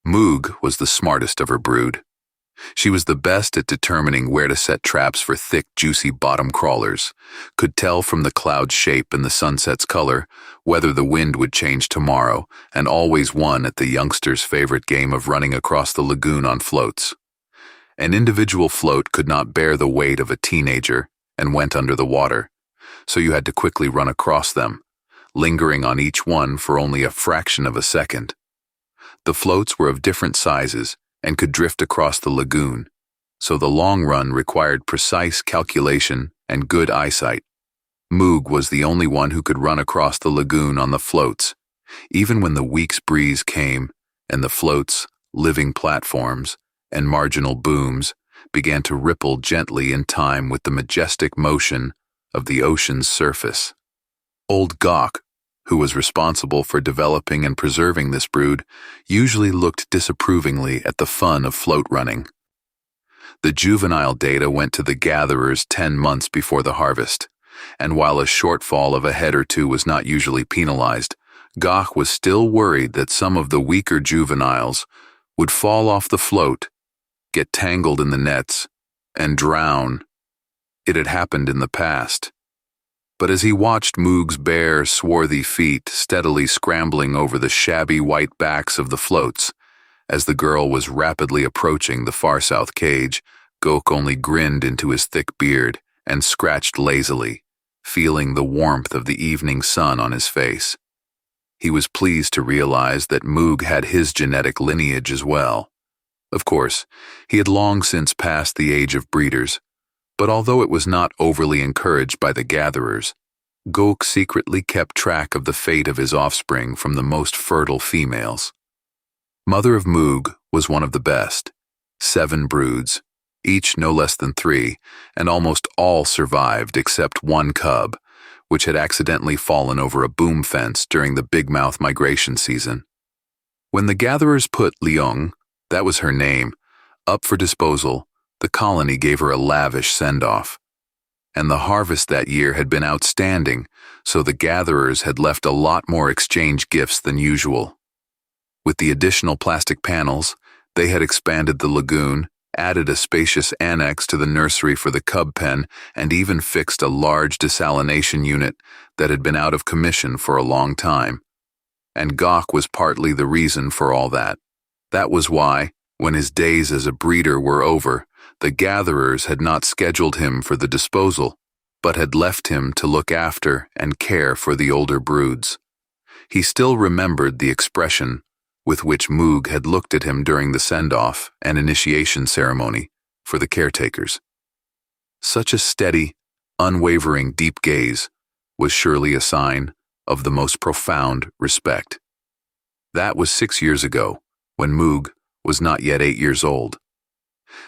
Moog was the smartest of her brood. She was the best at determining where to set traps for thick, juicy bottom crawlers, could tell from the cloud's shape and the sunset's color whether the wind would change tomorrow, and always won at the youngsters' favorite game of running across the lagoon on floats. An individual float could not bear the weight of a teenager and went under the water, so you had to quickly run across them, lingering on each one for only a fraction of a second. The floats were of different sizes and could drift across the lagoon, so the long run required precise calculation and good eyesight. Moog was the only one who could run across the lagoon on the floats, even when the week's breeze came and the floats, living platforms, and marginal booms began to ripple gently in time with the majestic motion of the ocean's surface. Old Gawk, who was responsible for developing and preserving this brood, usually looked disapprovingly at the fun of float running. The juvenile data went to the gatherers 10 months before the harvest, and while a shortfall of a head or two was not usually penalized, Gawk was still worried that some of the weaker juveniles would fall off the float, get tangled in the nets, and drown. It had happened in the past. But as he watched Moog's bare, swarthy feet steadily scrambling over the shabby white backs of the floats, as the girl was rapidly approaching the far south cage, Gok only grinned into his thick beard and scratched lazily, feeling the warmth of the evening sun on his face. He was pleased to realize that Moog had his genetic lineage as well. Of course, he had long since passed the age of breeders, but although it was not overly encouraged by the gatherers, Gok secretly kept track of the fate of his offspring from the most fertile females. Mother of Moog was one of the best, 7 broods, each no less than 3, and almost all survived except one cub, which had accidentally fallen over a boom fence during the big mouth migration season. When the gatherers put Leung, that was her name, up for disposal, the colony gave her a lavish send-off. And the harvest that year had been outstanding, so the gatherers had left a lot more exchange gifts than usual. With the additional plastic panels, they had expanded the lagoon, added a spacious annex to the nursery for the cub pen, and even fixed a large desalination unit that had been out of commission for a long time. And Gok was partly the reason for all that. That was why, when his days as a breeder were over, the gatherers had not scheduled him for the disposal, but had left him to look after and care for the older broods. He still remembered the expression with which Moog had looked at him during the send-off and initiation ceremony for the caretakers. Such a steady, unwavering deep gaze was surely a sign of the most profound respect. That was 6 years ago, when Moog was not yet 8 years old.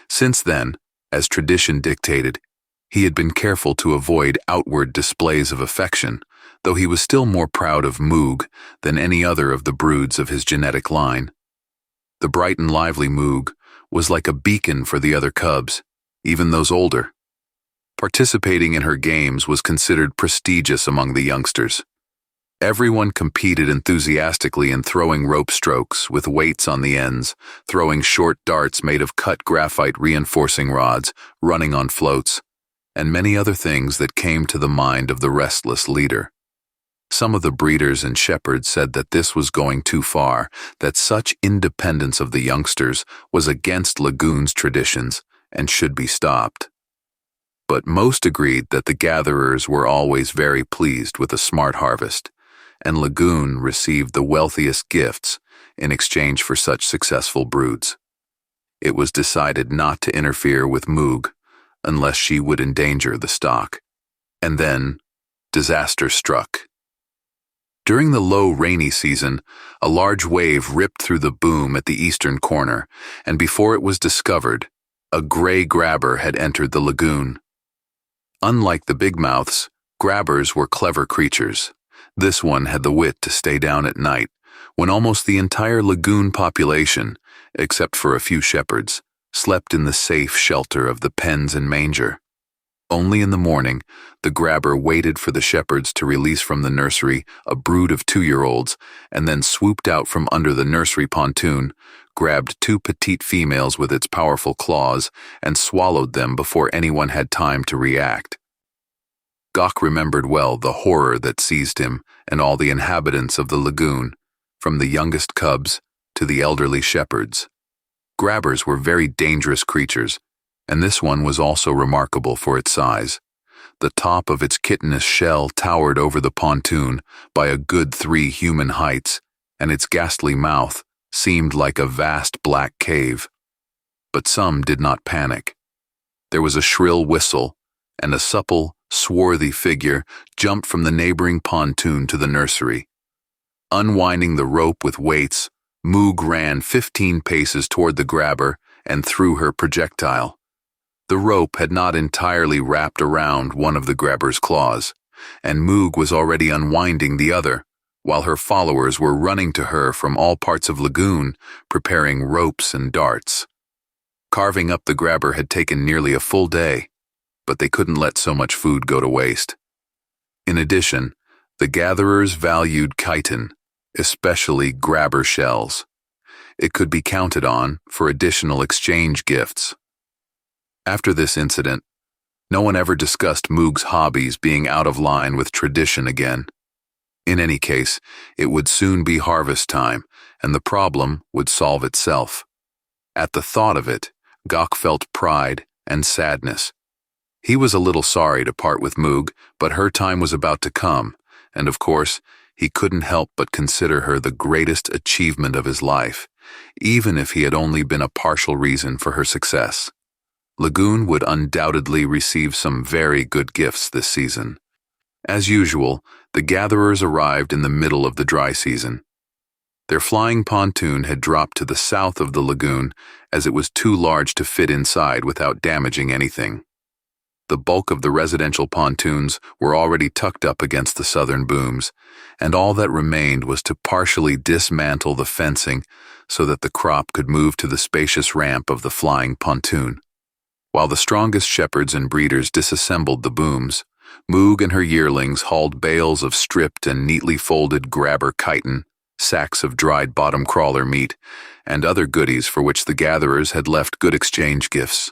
Since then, as tradition dictated, he had been careful to avoid outward displays of affection, though he was still more proud of Moog than any other of the broods of his genetic line. The bright and lively Moog was like a beacon for the other cubs, even those older. Participating in her games was considered prestigious among the youngsters. Everyone competed enthusiastically in throwing rope strokes with weights on the ends, throwing short darts made of cut graphite reinforcing rods, running on floats, and many other things that came to the mind of the restless leader. Some of the breeders and shepherds said that this was going too far, that such independence of the youngsters was against Lagoon's traditions and should be stopped. But most agreed that the gatherers were always very pleased with a smart harvest, and Lagoon received the wealthiest gifts in exchange for such successful broods. It was decided not to interfere with Moog unless she would endanger the stock. And then, disaster struck. During the low rainy season, a large wave ripped through the boom at the eastern corner, and before it was discovered, a gray grabber had entered the lagoon. Unlike the big mouths, grabbers were clever creatures. This one had the wit to stay down at night, when almost the entire lagoon population, except for a few shepherds, slept in the safe shelter of the pens and manger. Only in the morning, the grabber waited for the shepherds to release from the nursery a brood of 2-year-olds and then swooped out from under the nursery pontoon, grabbed 2 petite females with its powerful claws, and swallowed them before anyone had time to react. Gok remembered well the horror that seized him and all the inhabitants of the lagoon, from the youngest cubs to the elderly shepherds. Grabbers were very dangerous creatures, and this one was also remarkable for its size. The top of its chitinous shell towered over the pontoon by a good 3 human heights, and its ghastly mouth seemed like a vast black cave. But some did not panic. There was a shrill whistle, and a supple, swarthy figure jumped from the neighboring pontoon to the nursery. Unwinding the rope with weights, Moog ran 15 paces toward the grabber and threw her projectile. The rope had not entirely wrapped around one of the grabber's claws, and Moog was already unwinding the other, while her followers were running to her from all parts of Lagoon, preparing ropes and darts. Carving up the grabber had taken nearly a full day, but they couldn't let so much food go to waste. In addition, the gatherers valued chitin, especially grabber shells. It could be counted on for additional exchange gifts. After this incident, no one ever discussed Moog's hobbies being out of line with tradition again. In any case, it would soon be harvest time, and the problem would solve itself. At the thought of it, Gok felt pride and sadness. He was a little sorry to part with Moog, but her time was about to come, and of course, he couldn't help but consider her the greatest achievement of his life, even if he had only been a partial reason for her success. Lagoon would undoubtedly receive some very good gifts this season. As usual, the gatherers arrived in the middle of the dry season. Their flying pontoon had dropped to the south of the lagoon as it was too large to fit inside without damaging anything. The bulk of the residential pontoons were already tucked up against the southern booms, and all that remained was to partially dismantle the fencing so that the crop could move to the spacious ramp of the flying pontoon. While the strongest shepherds and breeders disassembled the booms, Moog and her yearlings hauled bales of stripped and neatly folded grabber chitin, sacks of dried bottom crawler meat, and other goodies for which the gatherers had left good exchange gifts.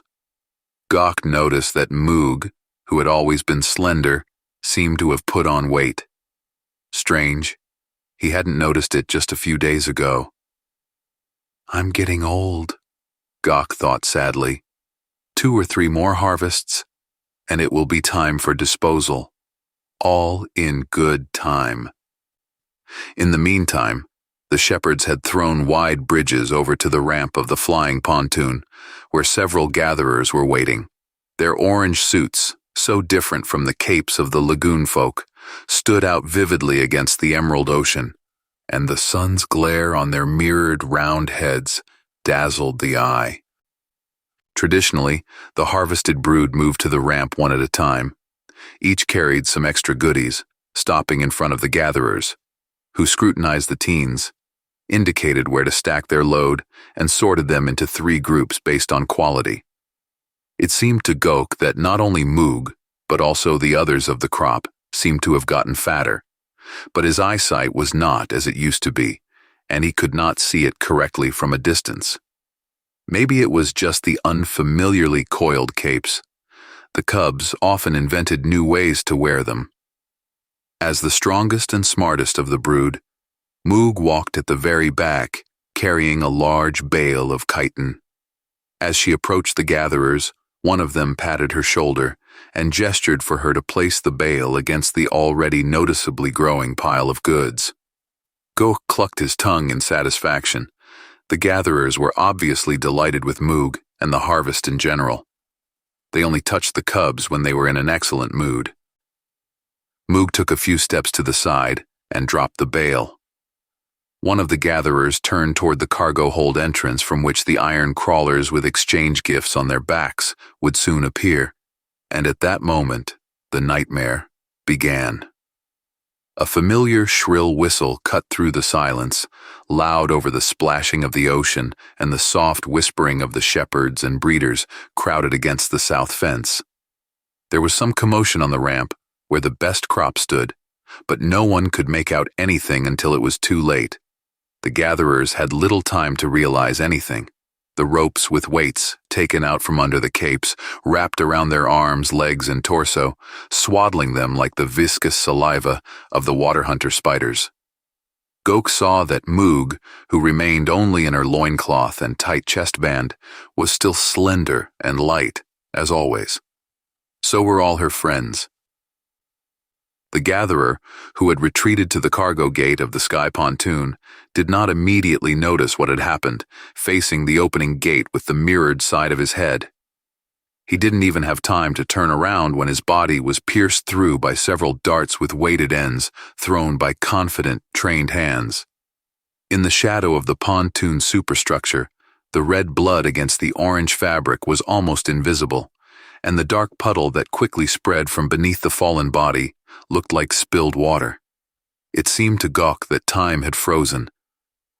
Gok noticed that Moog, who had always been slender, seemed to have put on weight. Strange, he hadn't noticed it just a few days ago. "I'm getting old," Gok thought sadly. 2 or 3 more harvests, and it will be time for disposal. All in good time. In the meantime, the shepherds had thrown wide bridges over to the ramp of the flying pontoon, where several gatherers were waiting. Their orange suits, so different from the capes of the lagoon folk, stood out vividly against the emerald ocean, and the sun's glare on their mirrored round heads dazzled the eye. Traditionally, the harvested brood moved to the ramp one at a time. Each carried some extra goodies, stopping in front of the gatherers, who scrutinized the teens, indicated where to stack their load, and sorted them into 3 groups based on quality. It seemed to Gok that not only Moog, but also the others of the crop, seemed to have gotten fatter. But his eyesight was not as it used to be, and he could not see it correctly from a distance. Maybe it was just the unfamiliarly coiled capes. The cubs often invented new ways to wear them. As the strongest and smartest of the brood, Moog walked at the very back, carrying a large bale of chitin. As she approached the gatherers, one of them patted her shoulder and gestured for her to place the bale against the already noticeably growing pile of goods. Gok clucked his tongue in satisfaction. The gatherers were obviously delighted with Moog and the harvest in general. They only touched the cubs when they were in an excellent mood. Moog took a few steps to the side and dropped the bale. One of the gatherers turned toward the cargo hold entrance from which the iron crawlers with exchange gifts on their backs would soon appear, and at that moment, the nightmare began. A familiar shrill whistle cut through the silence, loud over the splashing of the ocean and the soft whispering of the shepherds and breeders crowded against the south fence. There was some commotion on the ramp where the best crop stood, but no one could make out anything until it was too late. The gatherers had little time to realize anything. The ropes with weights, taken out from under the capes, wrapped around their arms, legs, and torso, swaddling them like the viscous saliva of the water hunter spiders. Gok saw that Moog, who remained only in her loincloth and tight chestband, was still slender and light, as always. So were all her friends. The gatherer, who had retreated to the cargo gate of the sky pontoon, did not immediately notice what had happened, facing the opening gate with the mirrored side of his head. He didn't even have time to turn around when his body was pierced through by several darts with weighted ends, thrown by confident, trained hands. In the shadow of the pontoon superstructure, the red blood against the orange fabric was almost invisible, and the dark puddle that quickly spread from beneath the fallen body looked like spilled water. It seemed to Gok that time had frozen.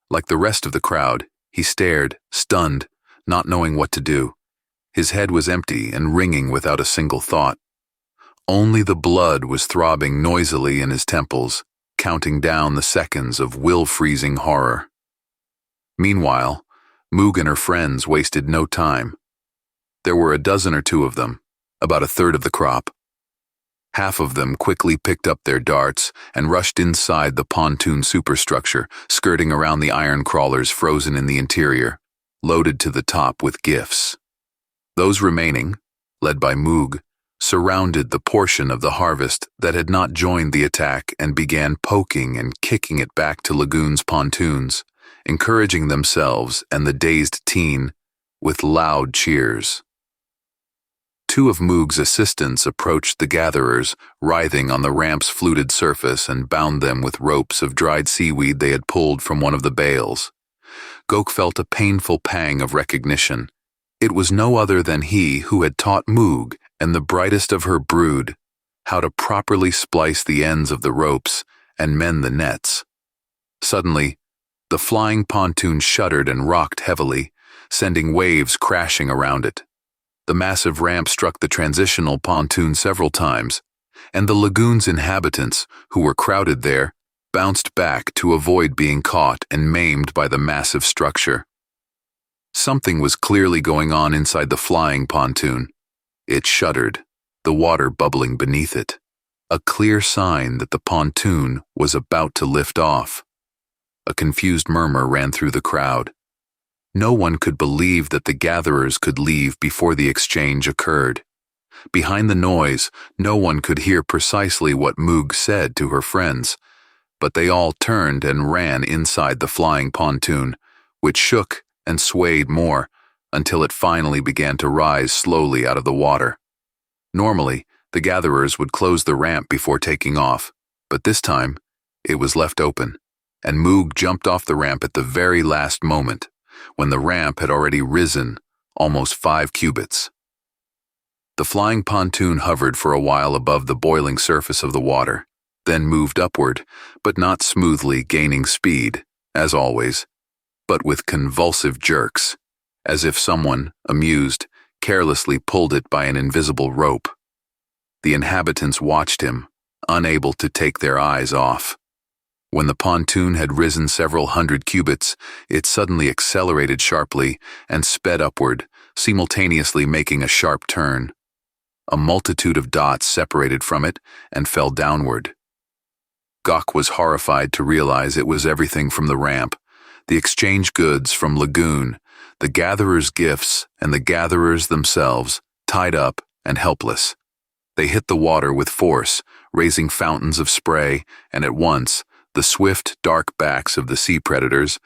Like the rest of the crowd, he stared, stunned, not knowing what to do. His head was empty and ringing without a single thought. Only the blood was throbbing noisily in his temples, counting down the seconds of will-freezing horror. Meanwhile, Moog and her friends wasted no time. There were a dozen or two of them, about a third of the crop. Half of them quickly picked up their darts and rushed inside the pontoon superstructure, skirting around the iron crawlers frozen in the interior, loaded to the top with gifts. Those remaining, led by Moog, surrounded the portion of the harvest that had not joined the attack and began poking and kicking it back to Lagoon's pontoons, encouraging themselves and the dazed teen with loud cheers. Two of Moog's assistants approached the gatherers, writhing on the ramp's fluted surface, and bound them with ropes of dried seaweed they had pulled from one of the bales. Gok felt a painful pang of recognition. It was no other than he who had taught Moog and the brightest of her brood how to properly splice the ends of the ropes and mend the nets. Suddenly, the flying pontoon shuddered and rocked heavily, sending waves crashing around it. The massive ramp struck the transitional pontoon several times, and the lagoon's inhabitants, who were crowded there, bounced back to avoid being caught and maimed by the massive structure. Something was clearly going on inside the flying pontoon. It shuddered, the water bubbling beneath it, a clear sign that the pontoon was about to lift off. A confused murmur ran through the crowd. No one could believe that the gatherers could leave before the exchange occurred. Behind the noise, no one could hear precisely what Moog said to her friends, but they all turned and ran inside the flying pontoon, which shook and swayed more until it finally began to rise slowly out of the water. Normally, the gatherers would close the ramp before taking off, but this time, it was left open, and Moog jumped off the ramp at the very last moment, when the ramp had already risen almost 5 cubits. The flying pontoon hovered for a while above the boiling surface of the water, then moved upward, but not smoothly, gaining speed, as always, but with convulsive jerks, as if someone, amused, carelessly pulled it by an invisible rope. The inhabitants watched him, unable to take their eyes off. When the pontoon had risen several hundred cubits, it suddenly accelerated sharply and sped upward, simultaneously making a sharp turn. A multitude of dots separated from it and fell downward. Gok was horrified to realize it was everything from the ramp, the exchange goods from Lagoon, the gatherers' gifts, and the gatherers themselves, tied up and helpless. They hit the water with force, raising fountains of spray, and at once, the swift, dark backs of the sea predators,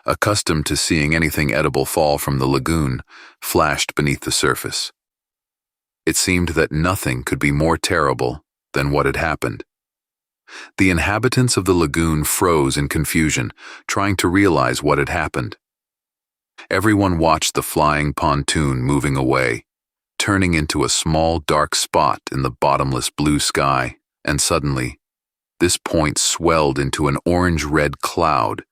accustomed to seeing anything edible fall from the lagoon, flashed beneath the surface. It seemed that nothing could be more terrible than what had happened. The inhabitants of the lagoon froze in confusion, trying to realize what had happened. Everyone watched the flying pontoon moving away, turning into a small dark spot in the bottomless blue sky, and suddenly, this point swelled into an orange-red cloud,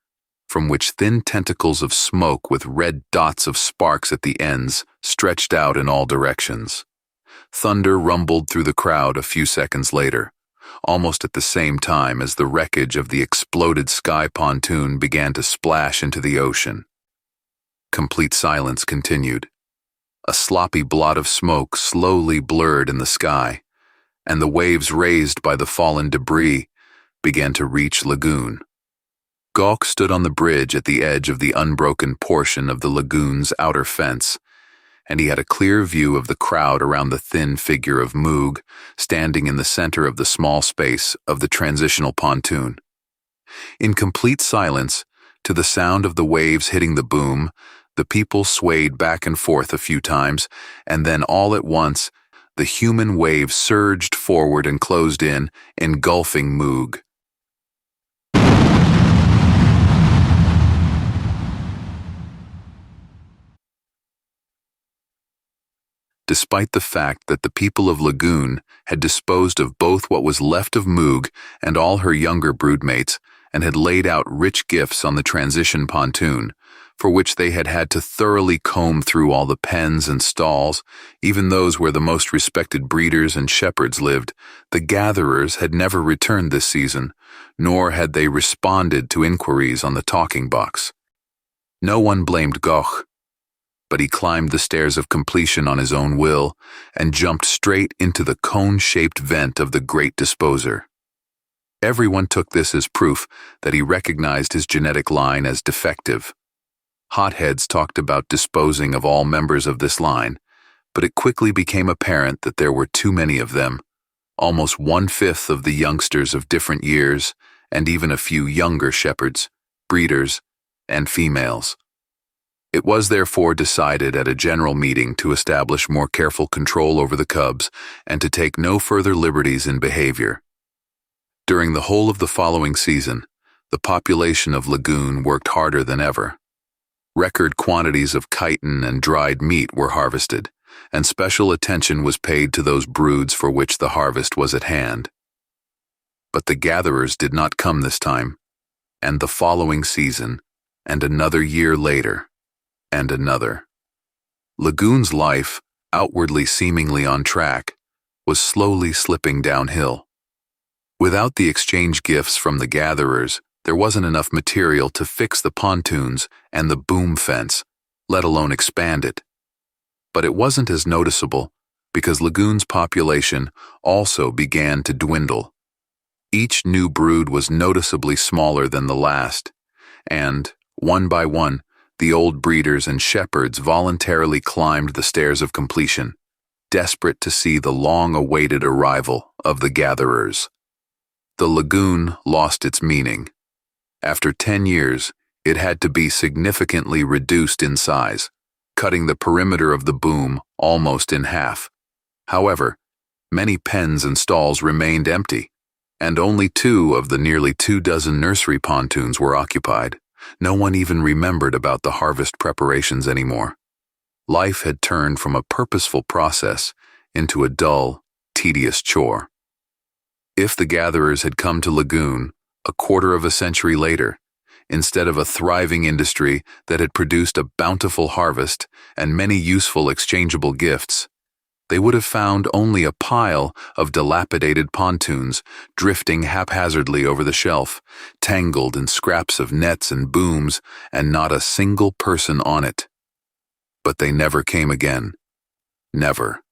from which thin tentacles of smoke with red dots of sparks at the ends stretched out in all directions. Thunder rumbled through the crowd a few seconds later, almost at the same time as the wreckage of the exploded sky pontoon began to splash into the ocean. Complete silence continued. A sloppy blot of smoke slowly blurred in the sky, and the waves raised by the fallen debris began to reach Lagoon. Gawk stood on the bridge at the edge of the unbroken portion of the lagoon's outer fence, and he had a clear view of the crowd around the thin figure of Moog standing in the center of the small space of the transitional pontoon. In complete silence, to the sound of the waves hitting the boom, the people swayed back and forth a few times, and then all at once, the human wave surged forward and closed in, engulfing Moog. Despite the fact that the people of Lagoon had disposed of both what was left of Moog and all her younger broodmates, and had laid out rich gifts on the transition pontoon, for which they had had to thoroughly comb through all the pens and stalls, even those where the most respected breeders and shepherds lived, the gatherers had never returned this season, nor had they responded to inquiries on the talking box. No one blamed Gawk, but he climbed the stairs of completion on his own will and jumped straight into the cone-shaped vent of the Great Disposer. Everyone took this as proof that he recognized his genetic line as defective. Hotheads talked about disposing of all members of this line, but it quickly became apparent that there were too many of them, almost 1/5 of the youngsters of different years, and even a few younger shepherds, breeders, and females. It was therefore decided at a general meeting to establish more careful control over the cubs and to take no further liberties in behavior. During the whole of the following season, the population of Lagoon worked harder than ever. Record quantities of chitin and dried meat were harvested, and special attention was paid to those broods for which the harvest was at hand. But the gatherers did not come this time, and the following season, and another year later, and another. Lagoon's life, outwardly seemingly on track, was slowly slipping downhill. Without the exchange gifts from the gatherers, there wasn't enough material to fix the pontoons and the boom fence, let alone expand it. But it wasn't as noticeable because Lagoon's population also began to dwindle. Each new brood was noticeably smaller than the last, and, one by one, the old breeders and shepherds voluntarily climbed the stairs of completion, desperate to see the long-awaited arrival of the gatherers. The lagoon lost its meaning. After 10 years, it had to be significantly reduced in size, cutting the perimeter of the boom almost in half. However, many pens and stalls remained empty, and only 2 of the nearly 24 nursery pontoons were occupied. No one even remembered about the harvest preparations anymore. Life had turned from a purposeful process into a dull, tedious chore. If the gatherers had come to Lagoon a quarter of a century later, instead of a thriving industry that had produced a bountiful harvest and many useful exchangeable gifts, they would have found only a pile of dilapidated pontoons drifting haphazardly over the shelf, tangled in scraps of nets and booms, and not a single person on it. But they never came again. Never.